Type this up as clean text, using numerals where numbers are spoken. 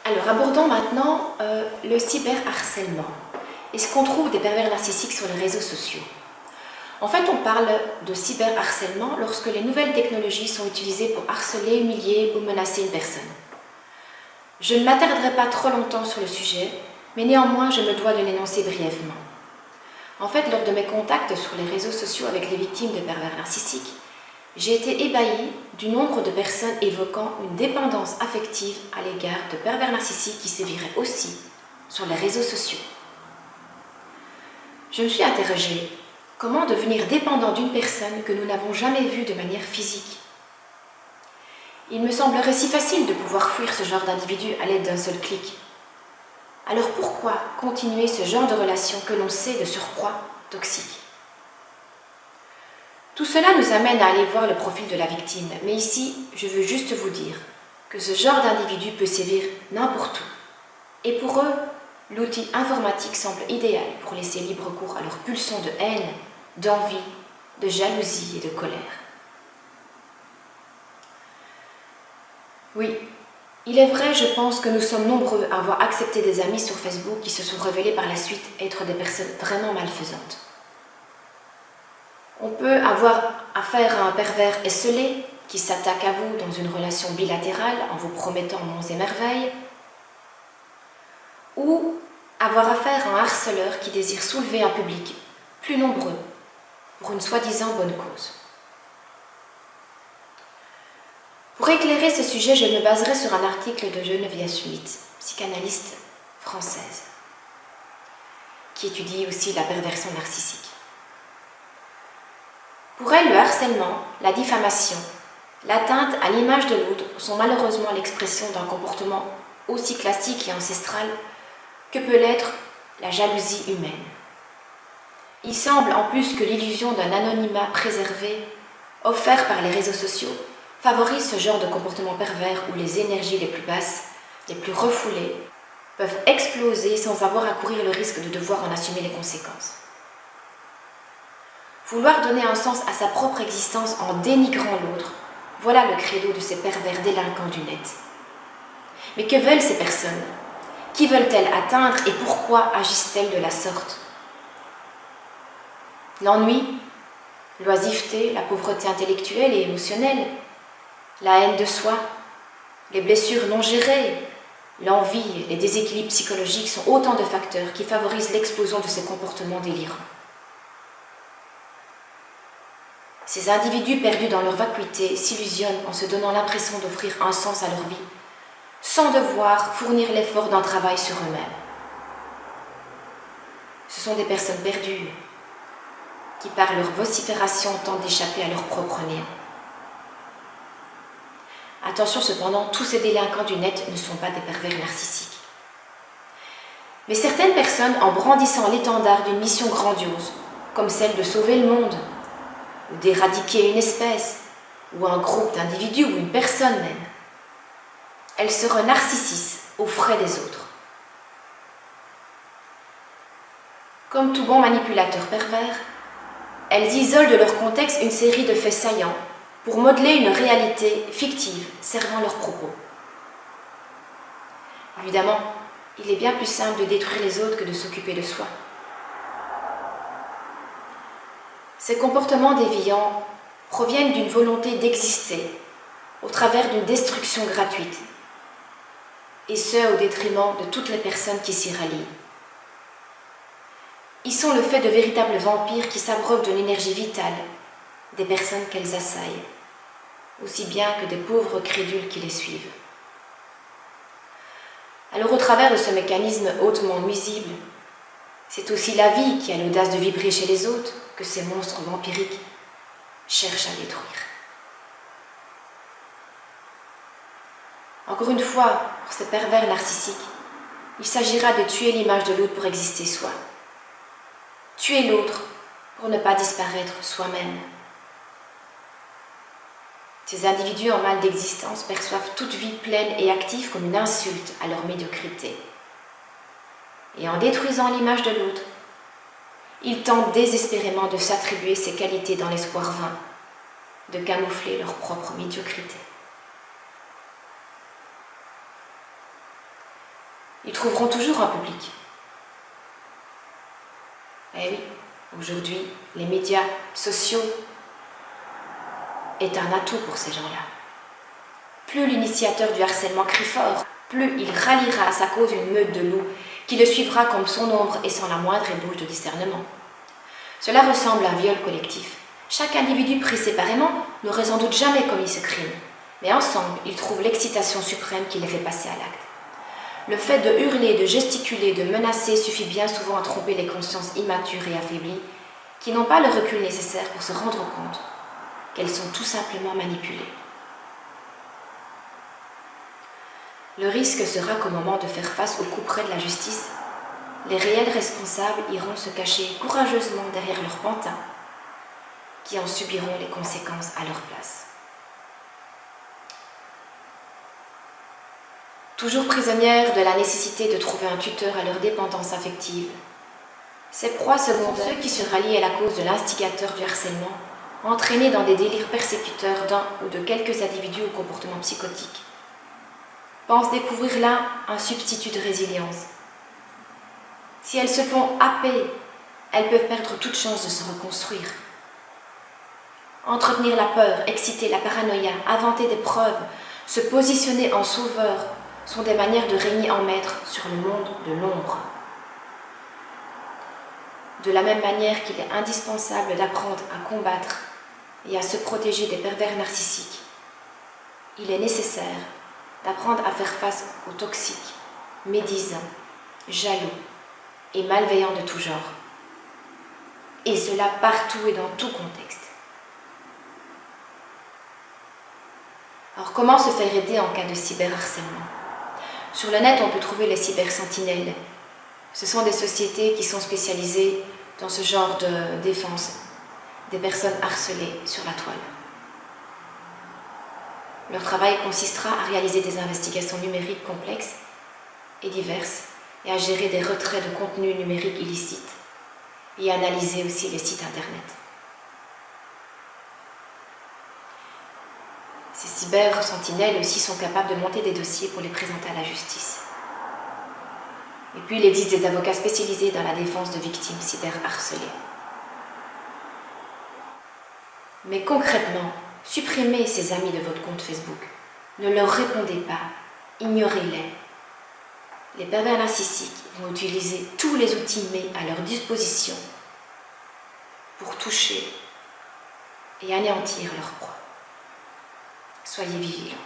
Alors abordons maintenant le cyberharcèlement. Est-ce qu'on trouve des pervers narcissiques sur les réseaux sociaux? En fait, on parle de cyberharcèlement lorsque les nouvelles technologies sont utilisées pour harceler, humilier ou menacer une personne. Je ne m'attarderai pas trop longtemps sur le sujet, mais néanmoins je me dois de l'énoncer brièvement. En fait, lors de mes contacts sur les réseaux sociaux avec les victimes de pervers narcissiques, j'ai été ébahie du nombre de personnes évoquant une dépendance affective à l'égard de pervers narcissiques qui séviraient aussi sur les réseaux sociaux. Je me suis interrogée, comment devenir dépendant d'une personne que nous n'avons jamais vue de manière physique? Il me semblerait si facile de pouvoir fuir ce genre d'individu à l'aide d'un seul clic. Alors pourquoi continuer ce genre de relation que l'on sait de surcroît toxique? Tout cela nous amène à aller voir le profil de la victime, mais ici, je veux juste vous dire que ce genre d'individu peut sévir n'importe où. Et pour eux, l'outil informatique semble idéal pour laisser libre cours à leurs pulsions de haine, d'envie, de jalousie et de colère. Oui, il est vrai, je pense que nous sommes nombreux à avoir accepté des amis sur Facebook qui se sont révélés par la suite être des personnes vraiment malfaisantes. On peut avoir affaire à un pervers esseulé qui s'attaque à vous dans une relation bilatérale en vous promettant monts et merveilles, ou avoir affaire à un harceleur qui désire soulever un public plus nombreux pour une soi-disant bonne cause. Pour éclairer ce sujet, je me baserai sur un article de Geneviève Schmidt, psychanalyste française, qui étudie aussi la perversion narcissique. Pour elle, le harcèlement, la diffamation, l'atteinte à l'image de l'autre sont malheureusement l'expression d'un comportement aussi classique et ancestral que peut l'être la jalousie humaine. Il semble en plus que l'illusion d'un anonymat préservé, offert par les réseaux sociaux, favorise ce genre de comportement pervers où les énergies les plus basses, les plus refoulées, peuvent exploser sans avoir à courir le risque de devoir en assumer les conséquences. Vouloir donner un sens à sa propre existence en dénigrant l'autre, voilà le credo de ces pervers délinquants du net. Mais que veulent ces personnes? Qui veulent-elles atteindre et pourquoi agissent-elles de la sorte? L'ennui, l'oisiveté, la pauvreté intellectuelle et émotionnelle, la haine de soi, les blessures non gérées, l'envie, les déséquilibres psychologiques sont autant de facteurs qui favorisent l'explosion de ces comportements délirants. Ces individus perdus dans leur vacuité s'illusionnent en se donnant l'impression d'offrir un sens à leur vie, sans devoir fournir l'effort d'un travail sur eux-mêmes. Ce sont des personnes perdues, qui par leur vocifération tentent d'échapper à leur propre néant. Attention cependant, tous ces délinquants du net ne sont pas des pervers narcissiques. Mais certaines personnes, en brandissant l'étendard d'une mission grandiose, comme celle de sauver le monde, ou d'éradiquer une espèce, ou un groupe d'individus, ou une personne même, elles se narcissisent aux frais des autres. Comme tout bon manipulateur pervers, elles isolent de leur contexte une série de faits saillants pour modeler une réalité fictive servant leurs propos. Évidemment, il est bien plus simple de détruire les autres que de s'occuper de soi. Ces comportements déviants proviennent d'une volonté d'exister au travers d'une destruction gratuite, et ce au détriment de toutes les personnes qui s'y rallient. Ils sont le fait de véritables vampires qui s'abreuvent de l'énergie vitale des personnes qu'elles assaillent, aussi bien que des pauvres crédules qui les suivent. Alors au travers de ce mécanisme hautement nuisible, c'est aussi la vie qui a l'audace de vibrer chez les autres que ces monstres vampiriques cherchent à détruire. Encore une fois, pour ces pervers narcissiques, il s'agira de tuer l'image de l'autre pour exister soi. Tuer l'autre pour ne pas disparaître soi-même. Ces individus en mal d'existence perçoivent toute vie pleine et active comme une insulte à leur médiocrité. Et en détruisant l'image de l'autre, ils tentent désespérément de s'attribuer ces qualités dans l'espoir vain de camoufler leur propre médiocrité. Ils trouveront toujours un public. Eh oui, aujourd'hui, les médias sociaux est un atout pour ces gens-là. Plus l'initiateur du harcèlement crie fort, plus il ralliera à sa cause une meute de loups qui le suivra comme son ombre et sans la moindre ébauche de discernement. Cela ressemble à un viol collectif. Chaque individu pris séparément n'aurait sans doute jamais commis ce crime, mais ensemble, ils trouvent l'excitation suprême qui les fait passer à l'acte. Le fait de hurler, de gesticuler, de menacer suffit bien souvent à tromper les consciences immatures et affaiblies qui n'ont pas le recul nécessaire pour se rendre compte qu'elles sont tout simplement manipulées. Le risque sera qu'au moment de faire face au couperet de la justice, les réels responsables iront se cacher courageusement derrière leur pantin, qui en subiront les conséquences à leur place. Toujours prisonnières de la nécessité de trouver un tuteur à leur dépendance affective, ces proies secondaires sont ceux qui se rallient à la cause de l'instigateur du harcèlement, entraînés dans des délires persécuteurs d'un ou de quelques individus au comportement psychotique, pensent découvrir là un substitut de résilience. Si elles se font happer, elles peuvent perdre toute chance de se reconstruire. Entretenir la peur, exciter la paranoïa, inventer des preuves, se positionner en sauveur sont des manières de régner en maître sur le monde de l'ombre. De la même manière qu'il est indispensable d'apprendre à combattre et à se protéger des pervers narcissiques, il est nécessaire d'apprendre à faire face aux toxiques, médisants, jaloux et malveillants de tout genre. Et cela partout et dans tout contexte. Alors comment se faire aider en cas de cyberharcèlement? Sur le net, on peut trouver les cybersentinelles. Ce sont des sociétés qui sont spécialisées dans ce genre de défense des personnes harcelées sur la toile. Leur travail consistera à réaliser des investigations numériques complexes et diverses et à gérer des retraits de contenus numériques illicites et à analyser aussi les sites internet. Ces cyber-sentinelles aussi sont capables de monter des dossiers pour les présenter à la justice. Et puis il existe des avocats spécialisés dans la défense de victimes cyberharcelées. Mais concrètement, supprimez ces amis de votre compte Facebook. Ne leur répondez pas, ignorez-les. Les pervers narcissiques vont utiliser tous les outils mis à leur disposition pour toucher et anéantir leur proie. Soyez vigilants.